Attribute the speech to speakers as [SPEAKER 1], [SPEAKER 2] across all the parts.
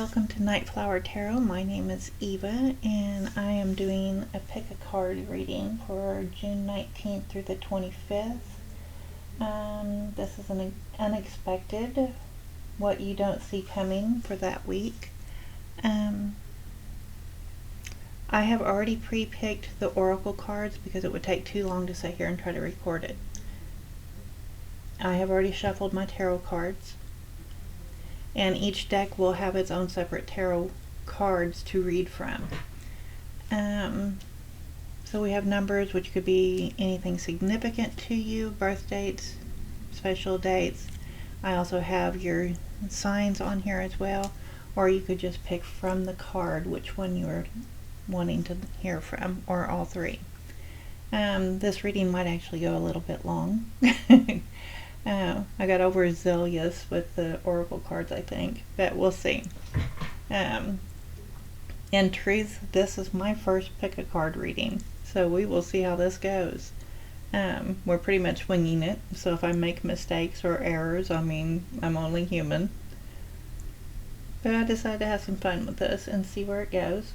[SPEAKER 1] welcome to Nightflower Tarot. My name is Eva and I am doing a pick a card reading for June 19th through the 25th. This is an unexpected, what you don't see coming for that week. I have already pre-picked the oracle cards because it would take too long to sit here and try to record it. I have already shuffled my tarot cards, and each deck will have its own separate tarot cards to read from. So we have numbers, which could be anything significant to you, birth dates, special dates. I also have your signs on here as well, or you could just pick from the card which one you're wanting to hear from, or all three. This reading might actually go a little bit long. I got overzealous with the oracle cards, I think, but we'll see. In truth, this is my first pick a card reading, so we will see how this goes. We're pretty much winging it, so if I make mistakes or errors, I mean, I'm only human. But I decided to have some fun with this and see where it goes.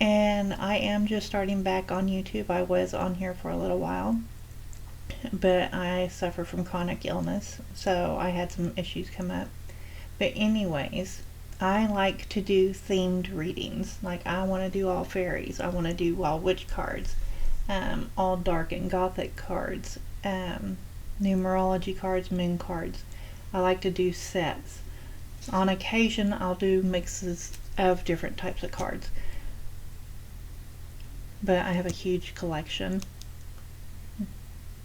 [SPEAKER 1] And I am just starting back on YouTube. I was on here for a little while, but I suffer from chronic illness, so I had some issues come up. But anyways, I like to do themed readings. Like, I want to do all fairies, I want to do all witch cards, all dark and gothic cards, numerology cards, moon cards. I like to do sets. On occasion I'll do mixes of different types of cards, but I have a huge collection,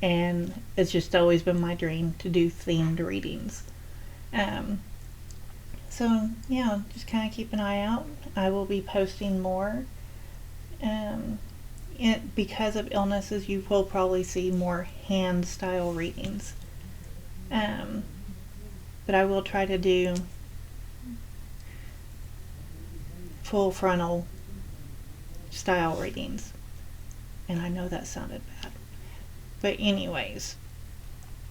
[SPEAKER 1] and it's just always been my dream to do themed readings. So yeah, just kind of keep an eye out. I will be posting more. Because of illnesses, you will probably see more hand style readings, but I will try to do full frontal style readings, and I know that sounded bad. But anyways,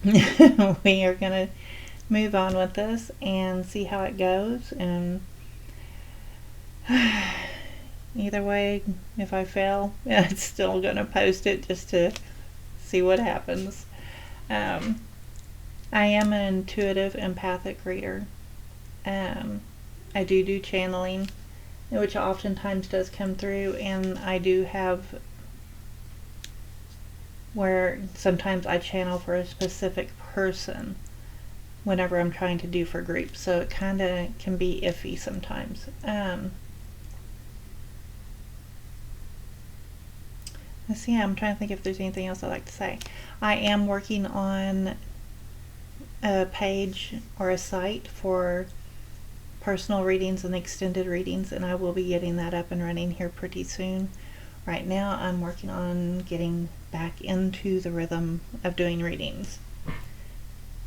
[SPEAKER 1] we are going to move on with this and see how it goes. And either way, if I fail, I'm still going to post it just to see what happens. I am an intuitive empathic reader. I do channeling, which oftentimes does come through, and I do have where sometimes I channel for a specific person whenever I'm trying to do for groups, so it kind of can be iffy sometimes. Let's see, I'm trying to think if there's anything else I'd like to say. I am working on a page or a site for personal readings and extended readings, and I will be getting that up and running here pretty soon. Right now I'm working on getting back into the rhythm of doing readings.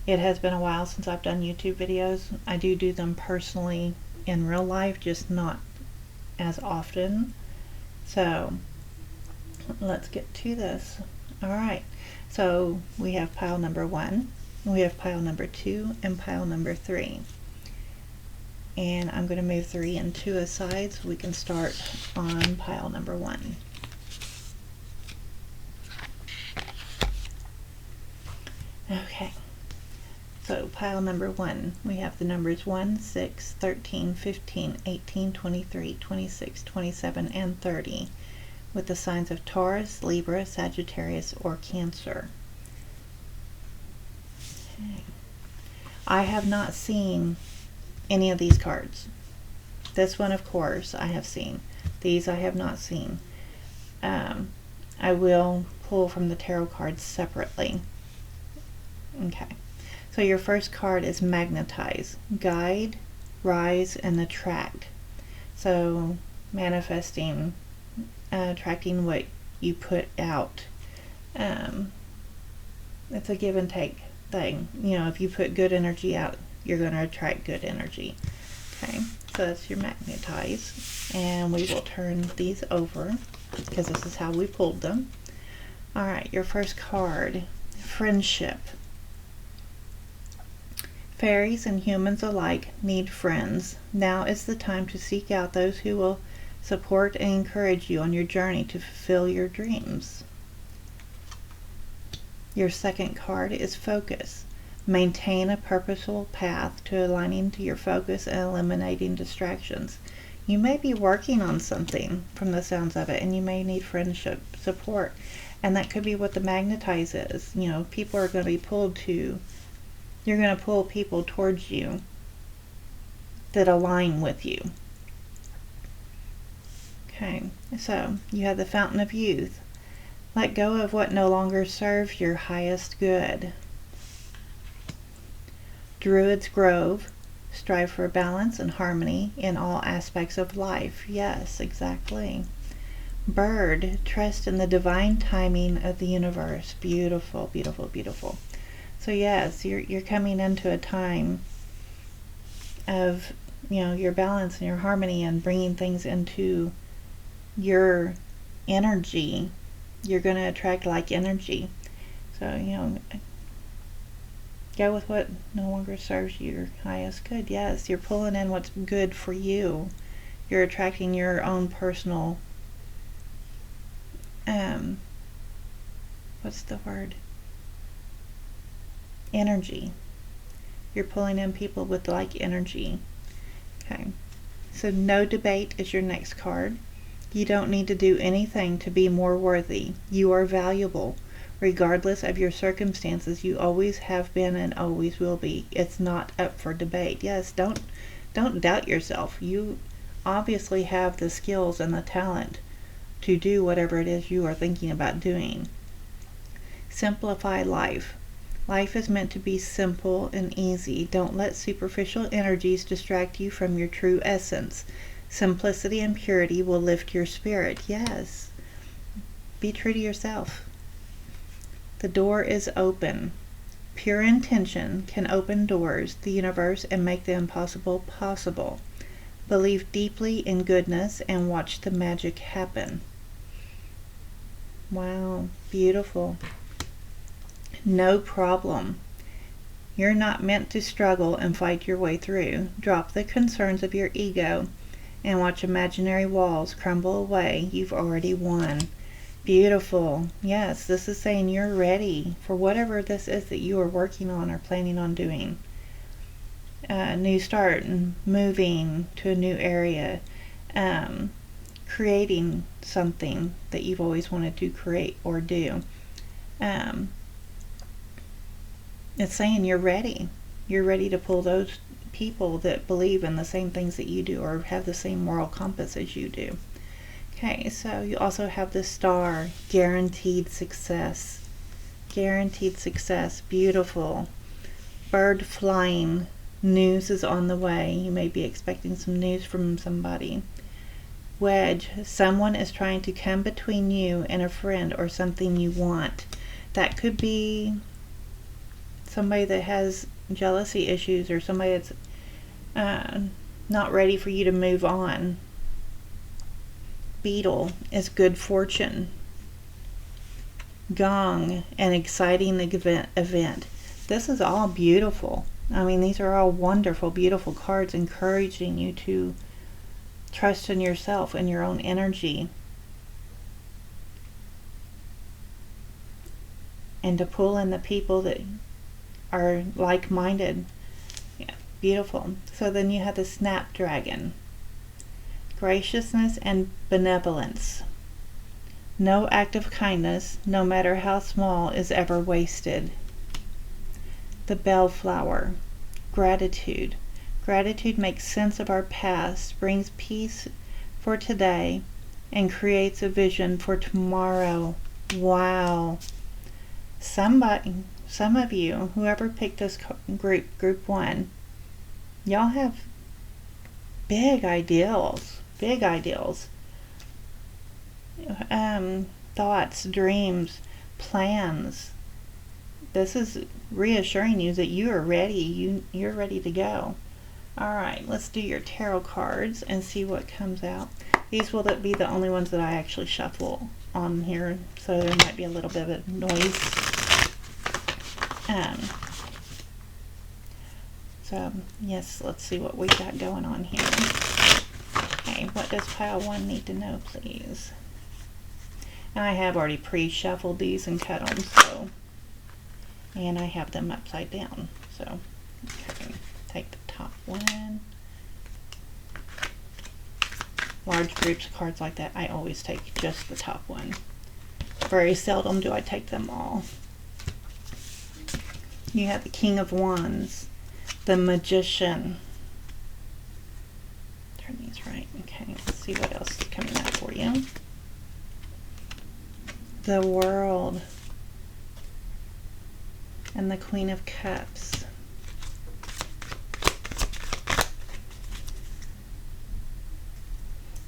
[SPEAKER 1] It has been a while since I've done YouTube videos. I do them personally in real life, just not as often. So let's get to this. Alright, so we have pile number 1, we have pile number 2, and pile number 3. And I'm going to move 3 and 2 aside so we can start on pile number 1. Okay, so pile number 1, we have the numbers 1, 6, 13, 15, 18, 23, 26, 27, and 30, with the signs of Taurus, Libra, Sagittarius, or Cancer. Okay. I have not seen any of these cards. This one, of course, I have seen. These I have not seen. I will pull from the tarot cards separately. Okay, so your first card is Magnetize, Guide, Rise, and Attract. So manifesting, attracting what you put out. It's a give and take thing. You know, if you put good energy out, you're going to attract good energy. Okay, so that's your Magnetize, and we will turn these over because this is how we pulled them. Alright, your first card, Friendship. Fairies and humans alike need friends. Now is the time to seek out those who will support and encourage you on your journey to fulfill your dreams. Your second card is focus. Maintain a purposeful path to aligning to your focus and eliminating distractions. You may be working on something from the sounds of it, and you may need friendship support. And that could be what the magnetize is. You know, people are going to be pulled to, you're going to pull people towards you that align with you. Okay, so you have the Fountain of Youth. Let go of what no longer serves your highest good. Druid's Grove. Strive for balance and harmony in all aspects of life. Yes, exactly. Bird. Trust in the divine timing of the universe. Beautiful, beautiful, beautiful. So yes, you're coming into a time of, you know, your balance and your harmony and bringing things into your energy. You're going to attract like energy. So, you know, go with what no longer serves your highest good. Yes, you're pulling in what's good for you. You're attracting your own personal, what's the word? Energy. You're pulling in people with like energy. Okay. So no debate is your next card. You don't need to do anything to be more worthy. You are valuable. Regardless of your circumstances, you always have been and always will be. It's not up for debate. Yes, don't doubt yourself. You obviously have the skills and the talent to do whatever it is you are thinking about doing. Simplify life. Life is meant to be simple and easy. Don't let superficial energies distract you from your true essence. Simplicity and purity will lift your spirit. Yes. Be true to yourself. The door is open. Pure intention can open doors, the universe, and make the impossible possible. Believe deeply in goodness and watch the magic happen. Wow, beautiful. No problem. You're not meant to struggle and fight your way through. Drop the concerns of your ego and watch imaginary walls crumble away. You've already won. Beautiful. Yes, this is saying you're ready for whatever this is that you are working on or planning on doing. New start and moving to a new area. Creating something that you've always wanted to create or do. It's saying you're ready. You're ready to pull those people that believe in the same things that you do or have the same moral compass as you do. Okay, so you also have the Star, guaranteed success. Guaranteed success, beautiful. Bird flying, news is on the way. You may be expecting some news from somebody. Wedge, someone is trying to come between you and a friend or something you want. That could be somebody that has jealousy issues or somebody that's not ready for you to move on. Beetle is good fortune. Gong, an exciting event. This is all beautiful. I mean, these are all wonderful, beautiful cards encouraging you to trust in yourself and your own energy. And to pull in the people that are like-minded. Yeah, beautiful. So then you have the Snapdragon. Graciousness and benevolence. No act of kindness, no matter how small, is ever wasted. The Bellflower. Gratitude. Gratitude makes sense of our past, brings peace for today, and creates a vision for tomorrow. Wow. Some of you, whoever picked this group 1, y'all have big ideals. Big ideals. Thoughts, dreams, plans. This is reassuring you that you are ready. You're ready to go. Alright, let's do your tarot cards and see what comes out. These will be the only ones that I actually shuffle on here, so there might be a little bit of noise. So yes, let's see what we got going on here. Okay, what does pile 1 need to know, please? I have already pre-shuffled these and cut them, so, and I have them upside down. So, okay, take the top one. Large groups of cards like that, I always take just the top one. Very seldom do I take them all. You have the King of Wands, the Magician. Turn these right. Okay, let's see what else is coming up for you. The World and the Queen of Cups.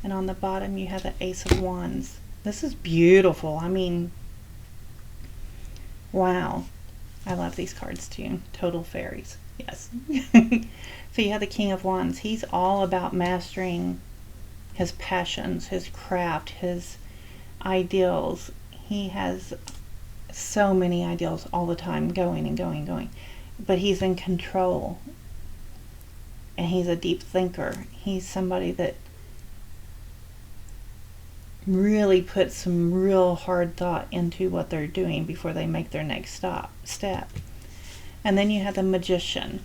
[SPEAKER 1] And on the bottom you have the Ace of Wands. This is beautiful. I mean, wow. I love these cards too. Total fairies. Yes. So you have the King of Wands. He's all about mastering his passions, his craft, his ideals. He has so many ideals all the time, going and going and going. But he's in control. And he's a deep thinker. He's somebody that really puts some real hard thought into what they're doing before they make their next step. And then you have the Magician.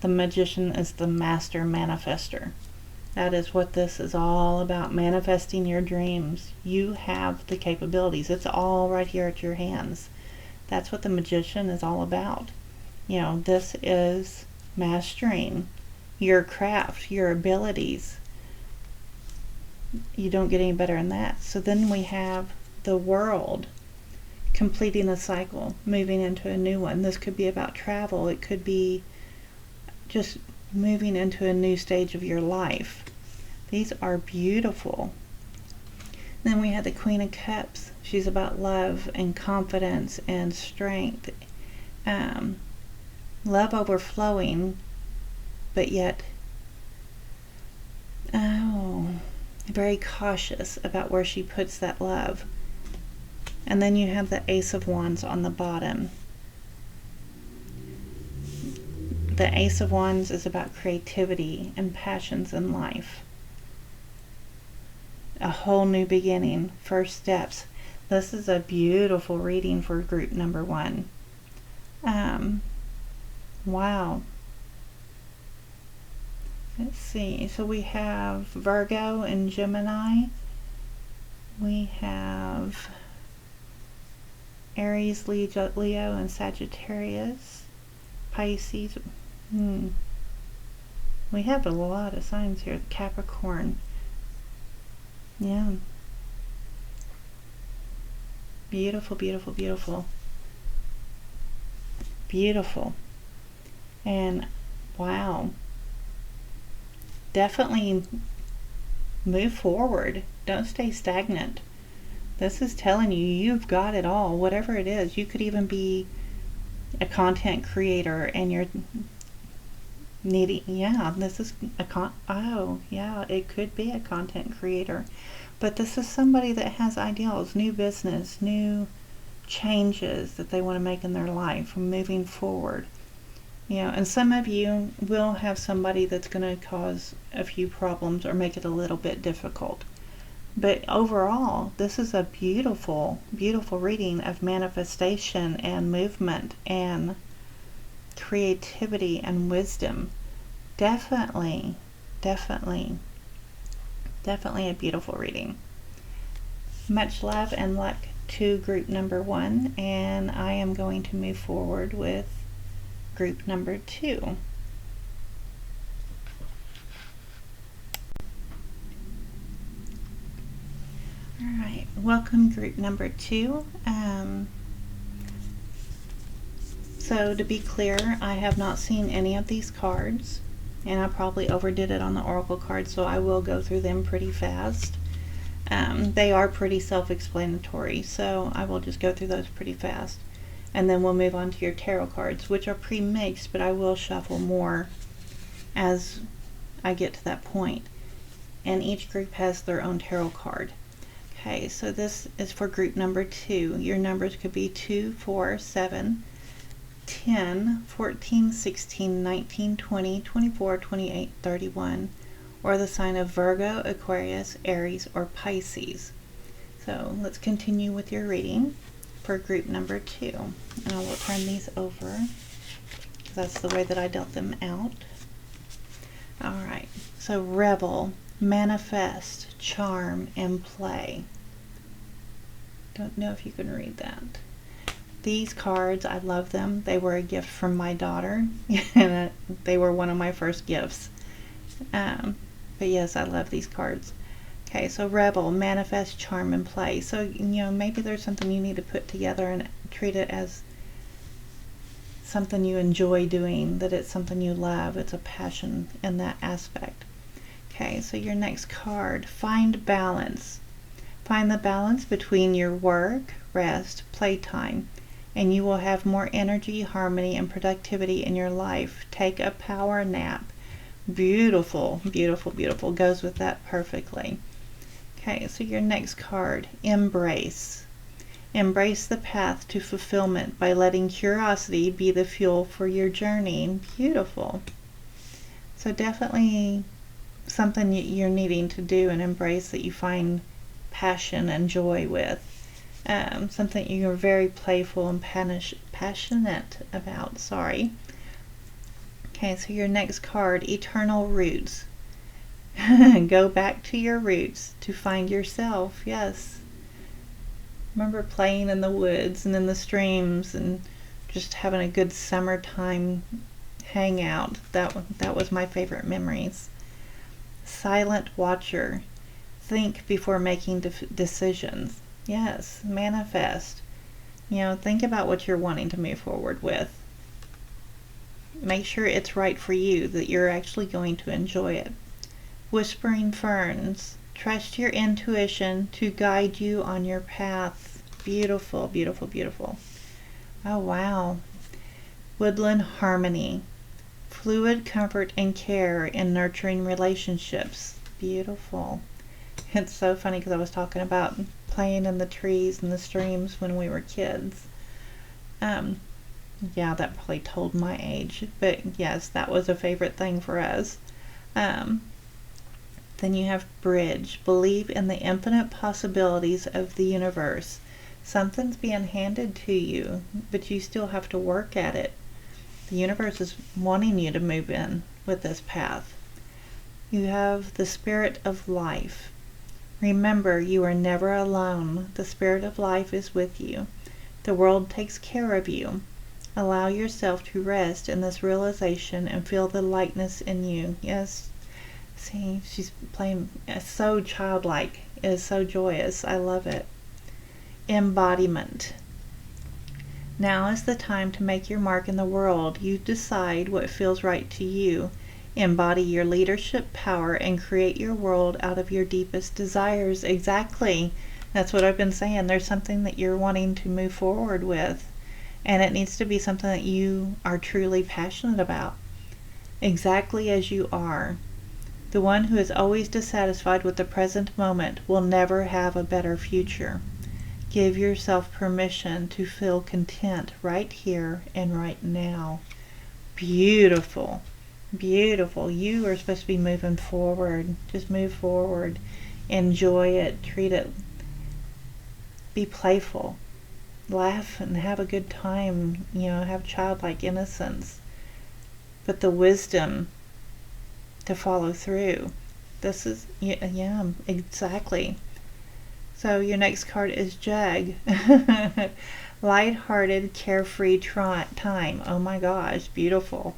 [SPEAKER 1] The Magician is the master manifester. That is what this is all about, manifesting your dreams. You have the capabilities. It's all right here at your hands. That's what the Magician is all about. You know, this is mastering your craft, your abilities. You don't get any better than that. So then we have the World, completing a cycle, moving into a new one. This could be about travel. It could be just moving into a new stage of your life. These are beautiful. Then we have the Queen of Cups. She's about love and confidence and strength. Love overflowing, but yet very cautious about where she puts that love. And then you have the Ace of Wands on the bottom. The Ace of Wands is about creativity and passions in life. A whole new beginning, first steps. This is a beautiful reading for group number 1. Wow. Let's see. So we have Virgo and Gemini. We have Aries, Leo, and Sagittarius. Pisces. We have a lot of signs here. Capricorn. Yeah. Beautiful, beautiful, beautiful. Beautiful. And wow. Definitely move forward. Don't stay stagnant. This is telling you you've got it all. Whatever it is. You could even be a content creator and you're needing, this is it could be a content creator. But this is somebody that has ideals, new business, new changes that they want to make in their life, moving forward. And some of you will have somebody that's going to cause a few problems or make it a little bit difficult. But overall, this is a beautiful, beautiful reading of manifestation and movement and creativity and wisdom. Definitely, definitely, definitely a beautiful reading. Much love and luck to group number 1, and I am going to move forward with group number 2. Alright, welcome group number 2. So to be clear, I have not seen any of these cards, and I probably overdid it on the oracle cards, so I will go through them pretty fast. They are pretty self-explanatory, so I will just go through those pretty fast. And then we'll move on to your tarot cards, which are pre-mixed, but I will shuffle more as I get to that point. And each group has their own tarot card. Okay, so this is for group number 2. Your numbers could be 2, 4, 7, 10, 14, 16, 19, 20, 24, 28, 31, or the sign of Virgo, Aquarius, Aries, or Pisces. So let's continue with your reading for group number 2. And I will turn these over because that's the way that I dealt them out. Alright, so revel, manifest, charm, and play. Don't know if you can read that. These cards, I love them. They were a gift from my daughter, and they were one of my first gifts. But yes, I love these cards. Okay, so revel, manifest, charm, and play. So, maybe there's something you need to put together and treat it as something you enjoy doing, that it's something you love. It's a passion in that aspect. Okay, so your next card, find balance. Find the balance between your work, rest, playtime, and you will have more energy, harmony, and productivity in your life. Take a power nap. Beautiful, beautiful, beautiful. Goes with that perfectly. Okay, so your next card, embrace. Embrace the path to fulfillment by letting curiosity be the fuel for your journey. Beautiful. So definitely something you're needing to do and embrace, that you find passion and joy with. Something you're very playful and passionate about. Sorry. Okay, so your next card, eternal roots. Go back to your roots to find yourself. Yes. Remember playing in the woods and in the streams and just having a good summertime hangout. That was my favorite memories. Silent watcher. Think before making decisions. Yes, manifest. Think about what you're wanting to move forward with. Make sure it's right for you, that you're actually going to enjoy it. Whispering ferns. Trust your intuition to guide you on your path. Beautiful, beautiful, beautiful. Oh, wow. Woodland harmony. Fluid comfort and care in nurturing relationships. Beautiful. It's so funny because I was talking about playing in the trees and the streams when we were kids. Yeah, that probably told my age, but yes, that was a favorite thing for us. Then you have bridge. Believe in the infinite possibilities of the universe. Something's being handed to you, but you still have to work at it. The universe is wanting you to move in with this path. You have the spirit of life. Remember, you are never alone. The spirit of life is with you. The world takes care of you. Allow yourself to rest in this realization and feel the lightness in you. Yes, see, she's playing so childlike. It is so joyous. I love it. Embodiment. Now is the time to make your mark in the world. You decide what feels right to you. Embody your leadership power and create your world out of your deepest desires. Exactly. That's what I've been saying. There's something that you're wanting to move forward with, and it needs to be something that you are truly passionate about. Exactly as you are. The one who is always dissatisfied with the present moment will never have a better future. Give yourself permission to feel content right here and right now. Beautiful. Beautiful. You are supposed to be moving forward. Just move forward. Enjoy it. Treat it. Be playful. Laugh and have a good time. Have childlike innocence. But the wisdom to follow through. This is, yeah, exactly. So your next card is Jag. Light-hearted, carefree time. Oh my gosh, beautiful.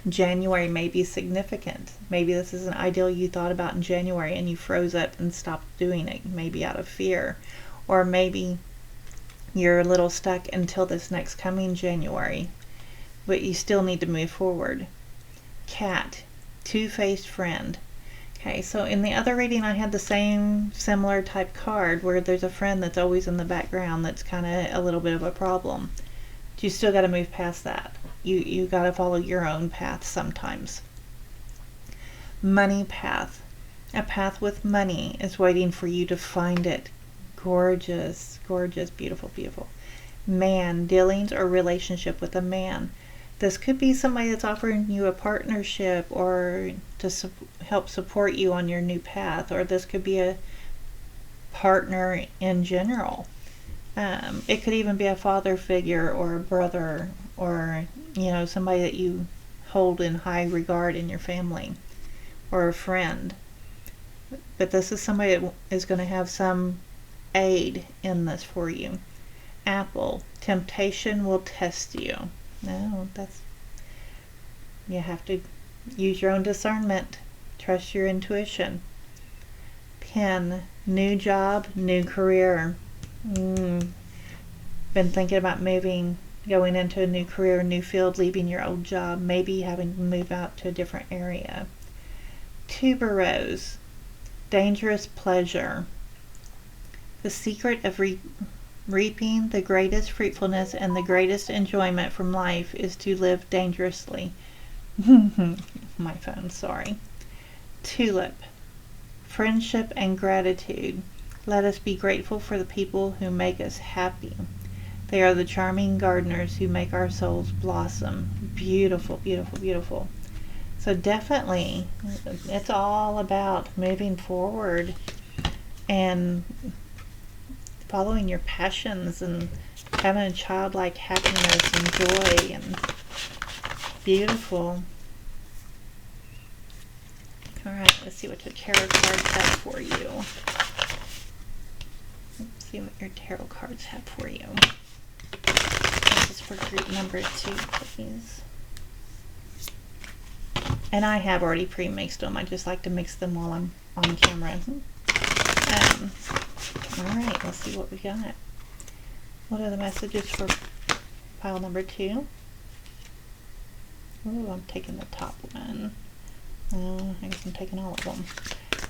[SPEAKER 1] January may be significant. Maybe this is an ideal you thought about in January and you froze up and stopped doing it, maybe out of fear. Or maybe you're a little stuck until this next coming January, but you still need to move forward. Cat, two-faced friend. Okay, so in the other reading I had the same similar type card where there's a friend that's always in the background that's kind of a little bit of a problem. But you still got to move past that. You got to follow your own path sometimes. Money path. A path with money is waiting for you to find it. Gorgeous, gorgeous, beautiful, beautiful. Man, dealings or relationship with a man. This could be somebody that's offering you a partnership or to help support you on your new path, or this could be a partner in general. It could even be a father figure or a brother, or somebody that you hold in high regard in your family, or a friend. But this is somebody that is going to have some aid in this for you. Apple, temptation will test you. No, you have to use your own discernment. Trust your intuition. Pen, new job, new career. Been thinking about moving, going into a new career, new field, leaving your old job, maybe having to move out to a different area. Tuberose, dangerous pleasure. The secret of reaping the greatest fruitfulness and the greatest enjoyment from life is to live dangerously. My phone, sorry. Tulip, friendship and gratitude. Let us be grateful for the people who make us happy. They are the charming gardeners who make our souls blossom. Beautiful, beautiful, beautiful. So definitely, it's all about moving forward and following your passions and having a childlike happiness and joy. And beautiful. All right, let's see what your tarot cards have for you. Let's see what your tarot cards have for you. This is for group number 2, please. And I have already pre-mixed them. I just like to mix them while I'm on camera. Alright, let's see what we got. What are the messages for pile number 2? Ooh, I'm taking the top one. Oh, I guess I'm taking all of them.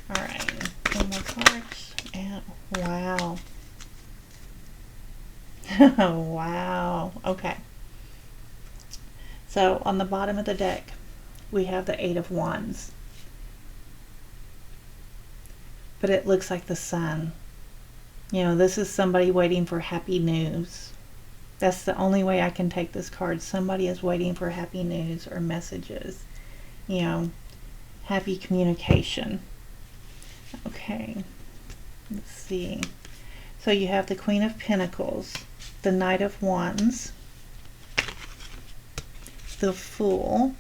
[SPEAKER 1] Alright, 2 more cards. And wow. Wow. Okay. So on the bottom of the deck, we have the 8 of Wands. But it looks like the sun. This is somebody waiting for happy news. That's the only way I can take this card. Somebody is waiting for happy news or messages. Happy communication. Okay. Let's see. So you have the Queen of Pentacles, the Knight of Wands, the Fool,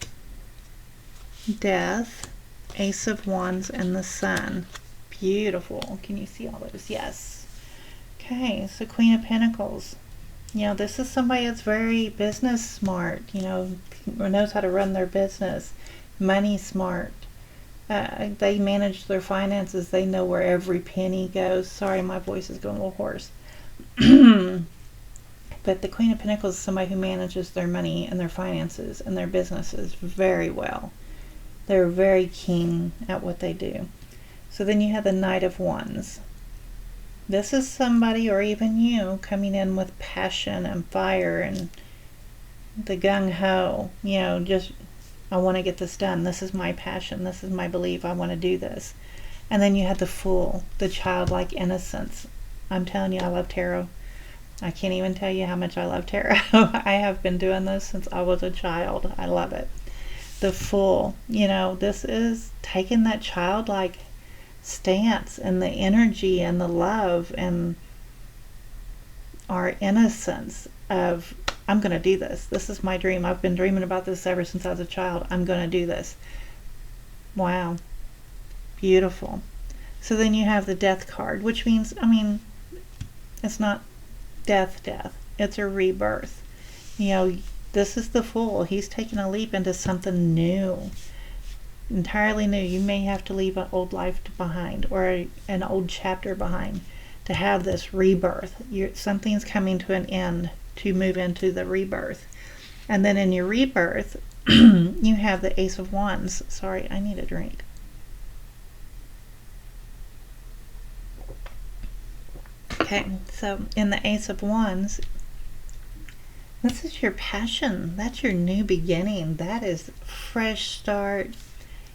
[SPEAKER 1] Death, Ace of Wands, and the Sun. Beautiful. Can you see all those? Yes. Okay, so Queen of Pentacles. This is somebody that's very business smart, knows how to run their business, money smart. They manage their finances. They know where every penny goes. Sorry, my voice is going a little hoarse. But the Queen of Pentacles is somebody who manages their money and their finances and their businesses very well. They're very keen at what they do. So then you have the Knight of Wands. This is somebody, or even you, coming in with passion and fire and the gung-ho. Just, I want to get this done. This is my passion. This is my belief. I want to do this. And then you have the Fool, the childlike innocence. I'm telling you, I love tarot. I can't even tell you how much I love tarot. I have been doing this since I was a child. I love it. The Fool, this is taking that childlike stance and the energy and the love and our innocence of, I'm going to do this. This is my dream. I've been dreaming about this ever since I was a child. I'm going to do this. Wow. Beautiful. So then you have the Death card, which means, it's not death. It's a rebirth. This is the Fool. He's taking a leap into something new. Entirely new. You may have to leave an old life behind, or an old chapter behind, to have this rebirth. Something's coming to an end to move into the rebirth. And then in your rebirth, you have the Ace of Wands. Sorry, I need a drink. Okay, so in the Ace of Wands, this is your passion. That's your new beginning. That is fresh start.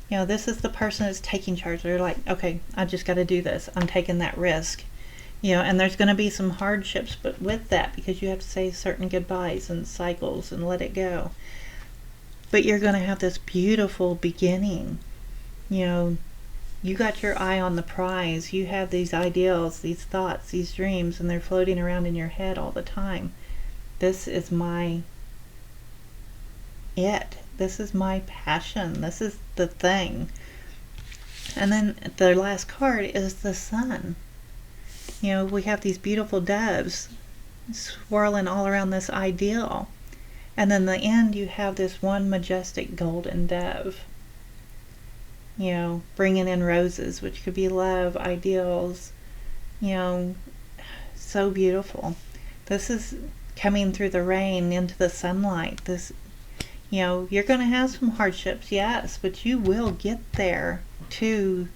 [SPEAKER 1] This is the person that's taking charge. They're like, okay, I just got to do this. I'm taking that risk. You know, and there's going to be some hardships, but with that, because you have to say certain goodbyes and cycles and let it go. But you're going to have this beautiful beginning. You know, you got your eye on the prize. You have these ideals, these thoughts, these dreams, and they're floating around in your head all the time. This is my it. This is my passion. This is the thing. And then the last card is the sun. You know, we have these beautiful doves swirling all around this ideal. And then the end, you have this one majestic golden dove. You know, bringing in roses, which could be love, ideals. You know, so beautiful. This is coming through the rain into the sunlight. This, you know, you're going to have some hardships, yes, but you will get there to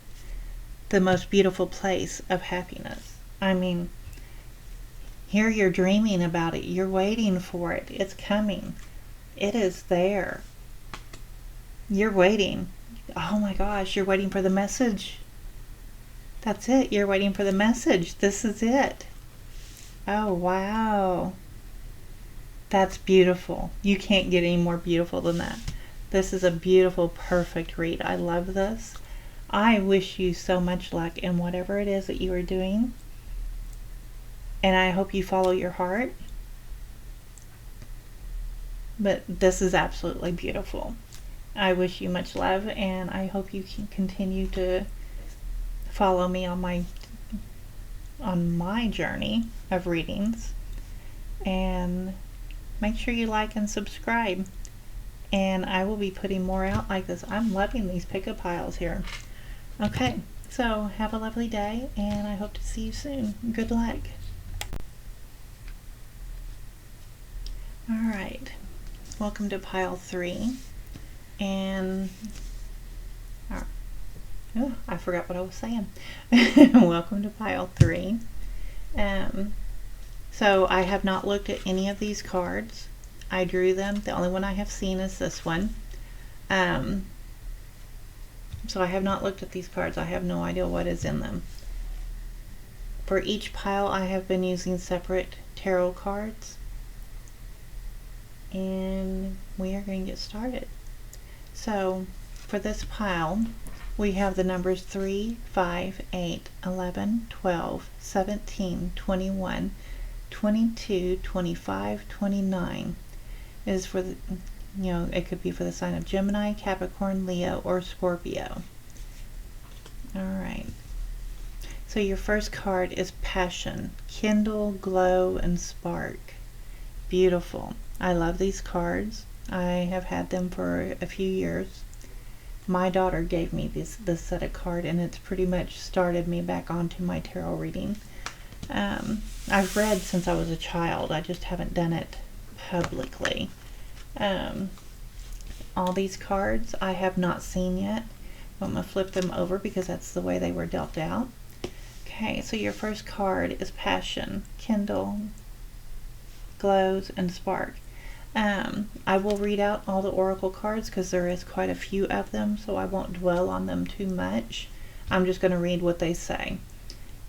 [SPEAKER 1] the most beautiful place of happiness. I mean, here you're dreaming about it. You're waiting for it. It's coming. It is there. You're waiting. Oh my gosh, you're waiting for the message. That's it. You're waiting for the message. This is it. Oh, wow. That's beautiful. You can't get any more beautiful than that. This is a beautiful, perfect read. I love this. I wish you so much luck in whatever it is that you are doing. And I hope you follow your heart. But this is absolutely beautiful. I wish you much love, and I hope you can continue to follow me on my journey of readings. And make sure you like and subscribe. And I will be putting more out like this. I'm loving these pick-up piles here. Okay, so have a lovely day, and I hope to see you soon. Good luck. Alright, welcome to pile 3. And oh, I forgot what I was saying. Welcome to pile 3. So I have not looked at any of these cards. I drew them. The only one I have seen is this one. So I have not looked at these cards. I have no idea what is in them. For each pile, I have been using separate tarot cards. And we are going to get started. So for this pile, we have the numbers 3, 5, 8, 11, 12, 17, 21, 22, 25, 29. It is for the, you know, it could be for the sign of Gemini, Capricorn, Leo, or Scorpio. Alright. So your first card is Passion. Kindle, glow, and spark. Beautiful. I love these cards. I have had them for a few years. My daughter gave me this set of cards, and it's pretty much started me back onto my tarot reading. I've read since I was a child. I just haven't done it publicly. All these cards I have not seen yet. I'm going to flip them over because that's the way they were dealt out. Okay, so your first card is Passion, Kindle, Glows, and Spark. I will read out all the oracle cards because there is quite a few of them, so I won't dwell on them too much. I'm just going to read what they say.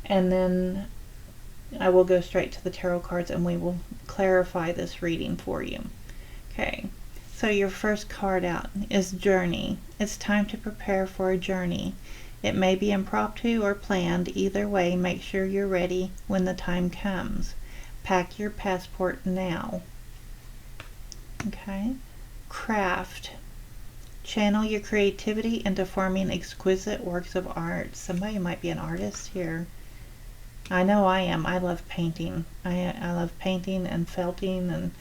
[SPEAKER 1] And then I will go straight to the tarot cards and we will clarify this reading for you. Okay, so your first card out is Journey. It's time to prepare for a journey. It may be impromptu or planned. Either way, make sure you're ready when the time comes. Pack your passport now. Okay. Craft. Channel your creativity into forming exquisite works of art. Somebody might be an artist here. I know I am. I love painting. I love painting and felting, and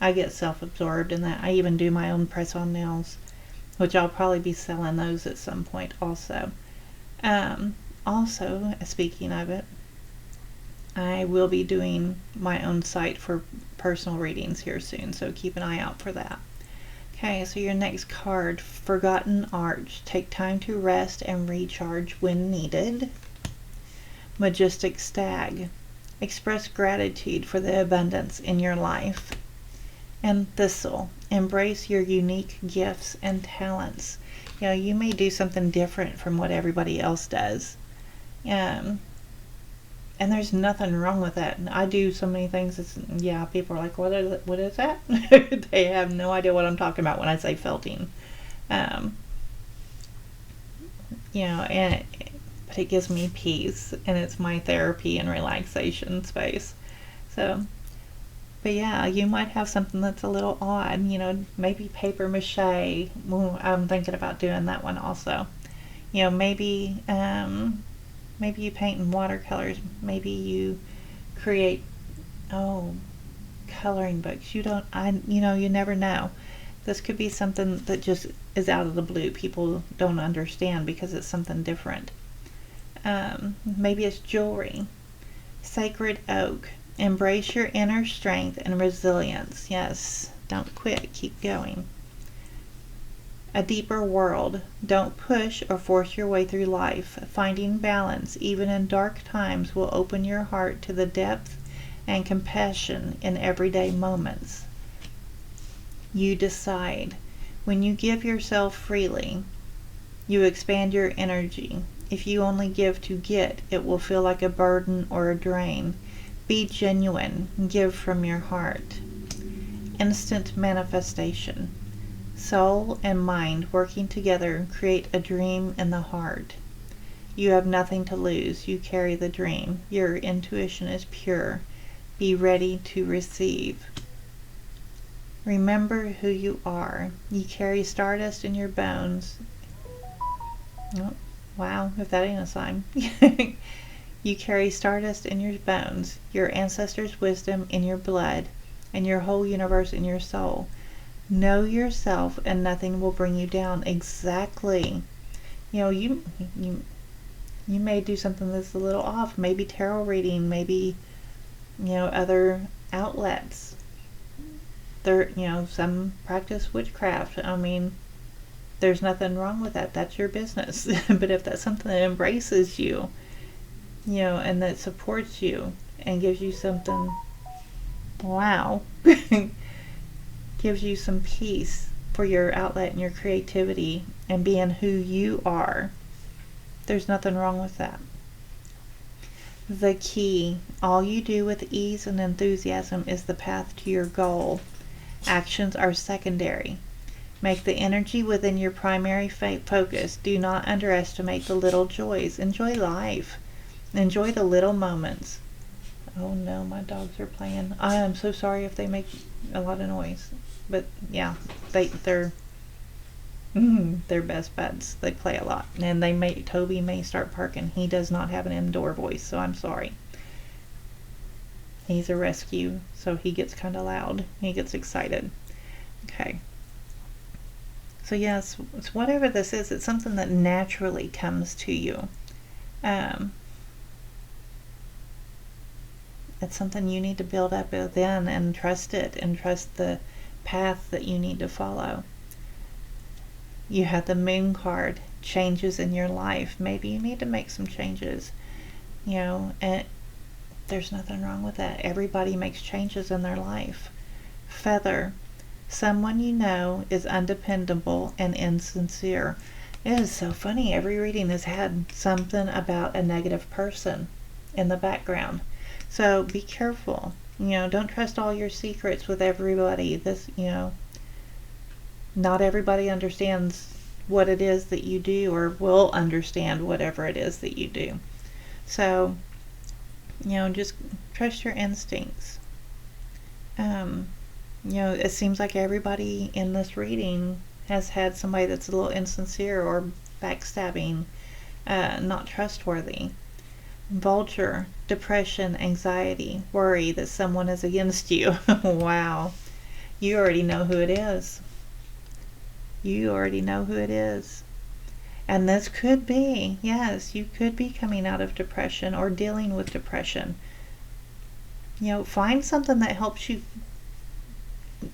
[SPEAKER 1] I get self-absorbed in that. I even do my own press-on nails, which I'll probably be selling those at some point also. Also, speaking of it, I will be doing my own site for personal readings here soon, so keep an eye out for that. Okay, so your next card, Forgotten Arch. Take time to rest and recharge when needed. Majestic Stag. Express gratitude for the abundance in your life. And Thistle. Embrace your unique gifts and talents. You know, you may do something different from what everybody else does. And there's nothing wrong with that. And I do so many things. Yeah, people are like, what is that? They have no idea what I'm talking about when I say felting. Um, but it gives me peace, and it's my therapy and relaxation space. So, but yeah, you might have something that's a little odd, maybe paper mache. Well, I'm thinking about doing that one also. Maybe you paint in watercolors. Maybe you create, oh, coloring books. You never know. This could be something that just is out of the blue. People don't understand because it's something different. Maybe it's jewelry. Sacred oak. Embrace your inner strength and resilience. Yes, don't quit. Keep going. A deeper world. Don't push or force your way through life. Finding balance, even in dark times, will open your heart to the depth and compassion in everyday moments. You decide. When you give yourself freely, you expand your energy. If you only give to get, it will feel like a burden or a drain. Be genuine. Give from your heart. Instant manifestation. Soul and mind working together create a dream in the heart. You have nothing to lose. You carry the dream. Your intuition is pure. Be ready to receive. Remember who you are. You carry stardust in your bones. Oh, wow, if that ain't a sign. You carry stardust in your bones, your ancestors' wisdom in your blood, and your whole universe in your soul. Know yourself and nothing will bring you down. Exactly. You may do something that's a little off. Maybe tarot reading, maybe, other outlets. Some practice witchcraft. I mean, there's nothing wrong with that. That's your business. But if that's something that embraces you, and that supports you and gives you something, wow, gives you some peace for your outlet and your creativity and being who you are, there's nothing wrong with that. The key. All you do with ease and enthusiasm is the path to your goal. Actions are secondary. Make the energy within your primary focus. Do not underestimate the little joys. Enjoy life. Enjoy the little moments. Oh no, my dogs are playing. I am so sorry if they make a lot of noise. But yeah, they're best buds. They play a lot. And Toby may start barking. He does not have an indoor voice, so I'm sorry. He's a rescue, so he gets kind of loud. He gets excited. Okay. So yes, it's whatever this is, it's something that naturally comes to you. It's something you need to build up within and trust it and trust the path that you need to follow. You have the moon card, changes in your life. Maybe you need to make some changes, and there's nothing wrong with that. Everybody makes changes in their life. Feather. Someone you know is undependable and insincere. It is so funny. Every reading has had something about a negative person in the background. So be careful. Don't trust all your secrets with everybody. Not everybody understands what it is that you do or will understand whatever it is that you do. So, just trust your instincts. It seems like everybody in this reading has had somebody that's a little insincere or backstabbing, not trustworthy. Vulture, depression, anxiety, worry that someone is against you. Wow. You already know who it is. You already know who it is. And this could be, yes, you could be coming out of depression or dealing with depression. Find something that helps you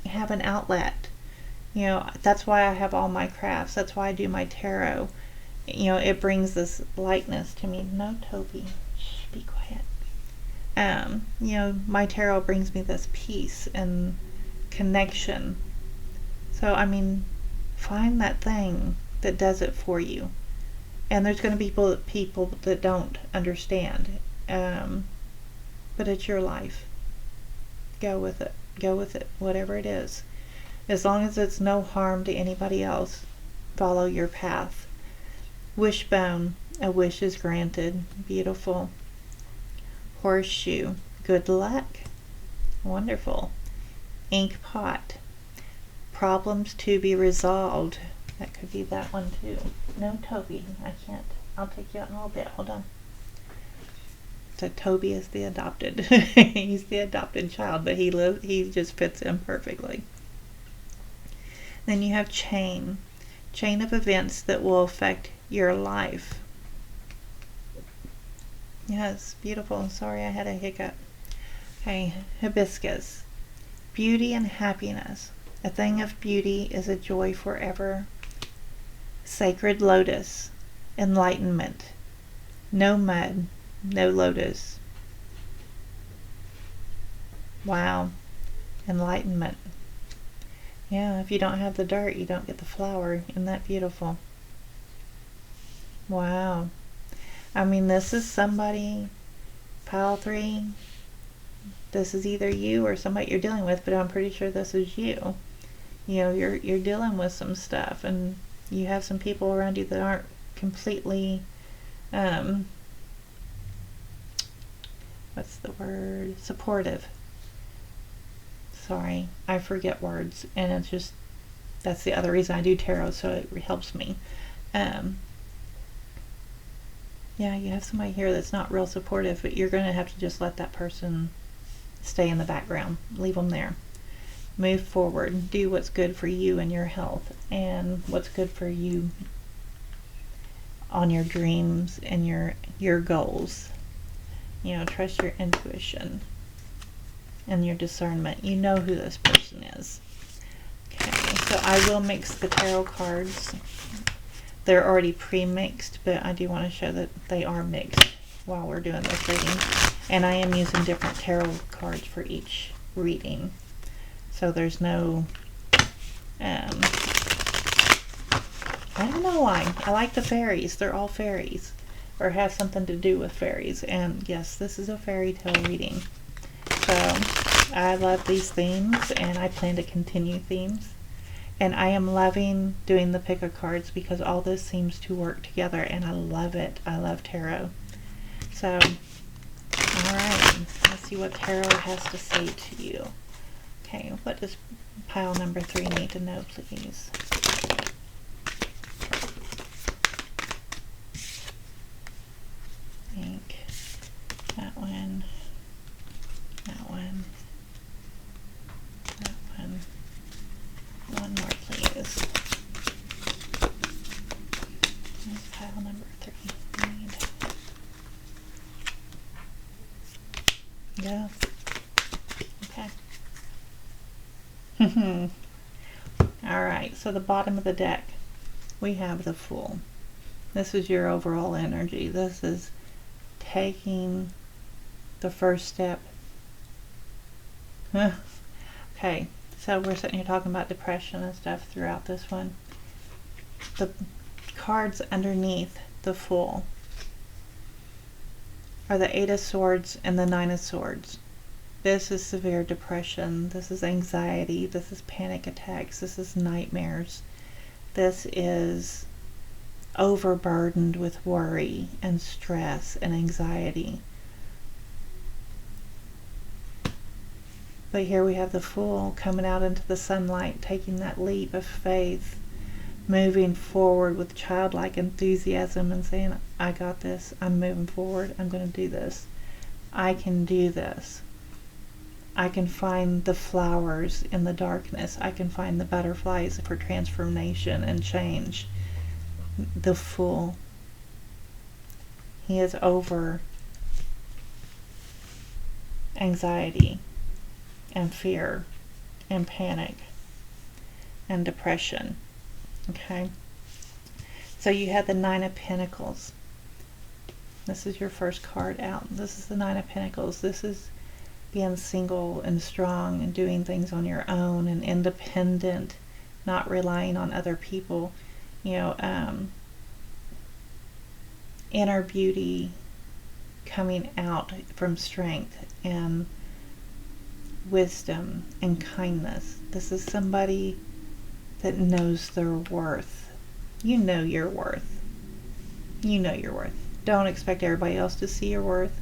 [SPEAKER 1] have an outlet. That's why I have all my crafts. That's why I do my tarot. It brings this lightness to me. No, Toby, shh, be quiet. My tarot brings me this peace and connection. So, find that thing that does it for you. And there's going to be people that don't understand. but it's your life. Go with it. Go with it, whatever it is. As long as it's no harm to anybody else, follow your path. Wishbone, a wish is granted. Beautiful. Horseshoe, good luck. Wonderful. Ink pot, problems to be resolved. That could be that one too. No, Toby, I can't. I'll take you out in a little bit. Hold on. So Toby is the adopted. He's the adopted child, but he just fits in perfectly. Then you have chain of events that will affect your life. Yes, beautiful. Sorry, I had a hiccup. Okay, hibiscus, beauty and happiness. A thing of beauty is a joy forever. Sacred lotus, enlightenment. No mud, no lotus. Wow, enlightenment. Yeah, if you don't have the dirt, you don't get the flower. Isn't that beautiful? Wow. I mean, this is somebody, pile 3, this is either you or somebody you're dealing with, but I'm pretty sure this is you. You know, you're dealing with some stuff, and you have some people around you that aren't completely, what's the word? Supportive. Sorry, I forget words, and it's just, that's the other reason I do tarot, so it helps me. Yeah, you have somebody here that's not real supportive, but you're going to have to just let that person stay in the background. Leave them there. Move forward. Do what's good for you and your health, and what's good for you on your dreams and your goals. You know, trust your intuition and your discernment. You know who this person is. Okay, so I will mix the tarot cards. They're already pre-mixed, but I do want to show that they are mixed while we're doing this reading. And I am using different tarot cards for each reading. So there's no, I don't know why. I like the fairies. They're all fairies, or have something to do with fairies. And yes, this is a fairy tale reading. So I love these themes, and I plan to continue themes. And I am loving doing the pick a cards because all this seems to work together, and I love it. I love tarot. So, alright, let's see what tarot has to say to you. Okay, what does pile number 3 need to know, please? Ink. That one. That one. That one. One more, please. That's pile number 3. Yeah. Okay. Alright, so the bottom of the deck, we have the Fool. This is your overall energy. This is taking the first step. Okay. So we're sitting here talking about depression and stuff throughout this one. The cards underneath the Fool are the 8 of Swords and the 9 of Swords. This is severe depression. This is anxiety. This is panic attacks. This is nightmares. This is overburdened with worry and stress and anxiety. But here we have the Fool coming out into the sunlight, taking that leap of faith, moving forward with childlike enthusiasm and saying, I got this, I'm moving forward, I'm going to do this. I can do this. I can find the flowers in the darkness. I can find the butterflies for transformation and change. The Fool. He is over anxiety and fear and panic and depression. Okay, so you have the 9 of Pentacles. This is your first card out. This is the 9 of Pentacles. This is being single and strong and doing things on your own and independent, not relying on other people. You know, inner beauty, coming out from strength and wisdom and kindness. This is somebody that knows their worth. You know your worth. You know your worth. Don't expect everybody else to see your worth,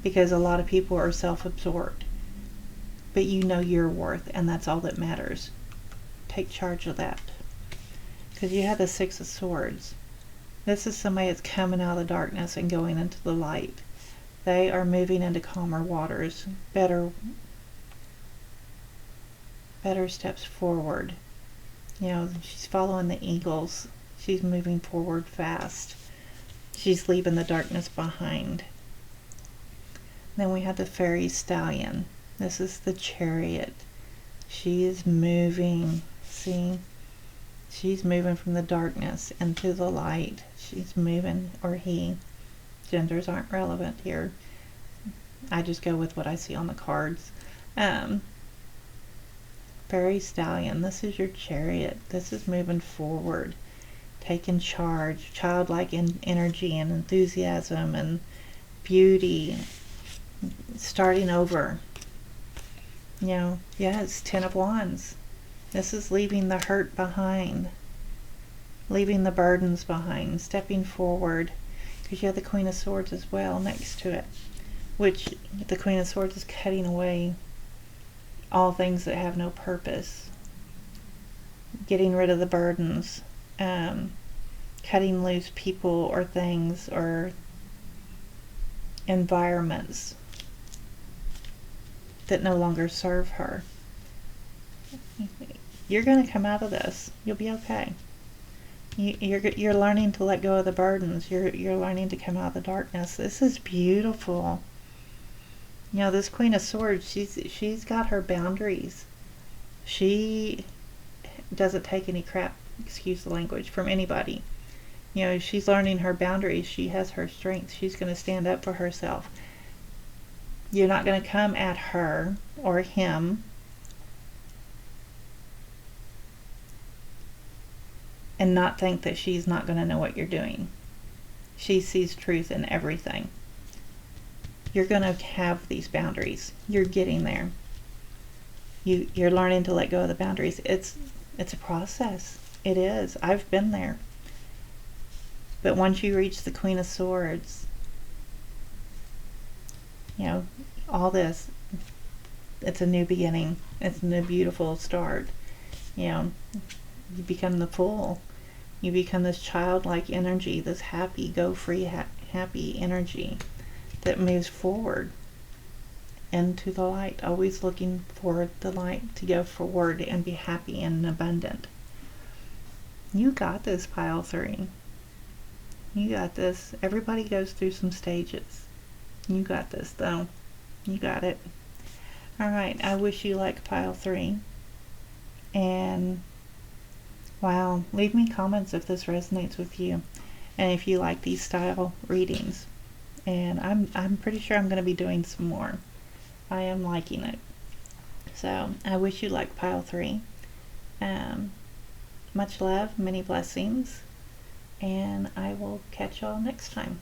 [SPEAKER 1] because a lot of people are self-absorbed. But you know your worth, and that's all that matters. Take charge of that. Because you have the Six of Swords. This is somebody that's coming out of the darkness and going into the light. They are moving into calmer waters, better steps forward. You know, she's following the eagles. She's moving forward fast. She's leaving the darkness behind. Then we have the Fairy Stallion. This is the Chariot. She is moving. See? She's moving from the darkness into the light. She's moving, or he. Genders aren't relevant here. I just go with what I see on the cards. Fairy Stallion, this is your Chariot. This is moving forward, taking charge, childlike energy and enthusiasm and beauty, starting over. You know, yes, Ten of Wands. This is leaving the hurt behind, leaving the burdens behind, stepping forward, because you have the Queen of Swords as well next to it, which the Queen of Swords is cutting away all things that have no purpose, getting rid of the burdens, cutting loose people or things or environments that no longer serve her. You're going to come out of this. You'll be okay. You're learning to let go of the burdens. You're learning to come out of the darkness. This is beautiful. You know, this Queen of Swords, she's got her boundaries. She doesn't take any crap, excuse the language, from anybody. You know, she's learning her boundaries. She has her strength. She's going to stand up for herself. You're not going to come at her or him and not think that she's not going to know what you're doing. She sees truth in everything. You're going to have these boundaries. You're getting there. You're learning to let go of the boundaries. It's a process. It is. I've been there. But once you reach the Queen of Swords, you know, all this, it's a new beginning. It's a new beautiful start. You know, you become the Fool. You become this childlike energy, this happy, go free, happy energy that moves forward into the light, always looking for the light to go forward and be happy and abundant. You got this, pile 3. You got this. Everybody goes through some stages. You got this, though. You got it. Alright, I wish you luck, pile 3. And wow, leave me comments if this resonates with you and if you like these style readings. And I'm pretty sure I'm going to be doing some more. I am liking it. So I wish you luck, pile 3. Much love, many blessings, and I will catch y'all next time.